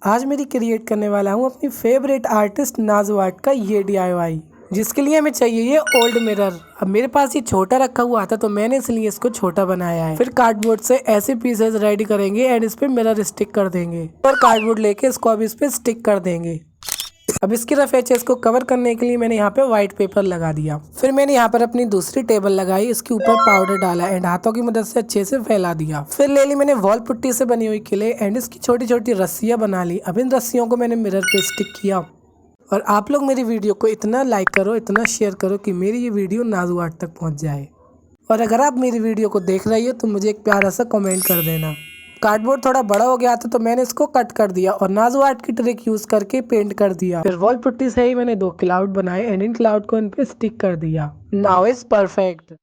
आज मेरी क्रिएट करने वाला हूँ अपनी फेवरेट आर्टिस्ट नाज़ो आर्ट का ये DIY, जिसके लिए हमें चाहिए ये ओल्ड मिरर। अब मेरे पास ये छोटा रखा हुआ था तो मैंने इसलिए इसको छोटा बनाया है। फिर कार्डबोर्ड से ऐसे पीसेस रेडी करेंगे एंड इस पे मिरर स्टिक कर देंगे और कार्डबोर्ड लेके इसको अब इस पे स्टिक कर देंगे। अब इसकी रफ एजेस को कवर करने के लिए मैंने यहाँ पे व्हाइट पेपर लगा दिया। फिर मैंने यहाँ पर अपनी दूसरी टेबल लगाई, इसके ऊपर पाउडर डाला एंड हाथों की मदद से अच्छे से फैला दिया। फिर ले ली मैंने वॉल पुट्टी से बनी हुई किले एंड इसकी छोटी छोटी रस्सियां बना ली। अब इन रस्सियों को मैंने मिरर पे स्टिक किया। और आप लोग मेरी वीडियो को इतना लाइक करो, इतना शेयर करो कि मेरी ये वीडियो नाज़ो आर्ट तक पहुँच जाए। और अगर आप मेरी वीडियो को देख रही हो तो मुझे एक प्यारा सा कमेंट कर देना। कार्डबोर्ड थोड़ा बड़ा हो गया था तो मैंने इसको कट कर दिया और नाज़ो आर्ट की ट्रिक यूज करके पेंट कर दिया। फिर वॉल पुट्टी से ही मैंने 2 क्लाउड बनाए एंड इन क्लाउड को इन पे स्टिक कर दिया। Now is perfect.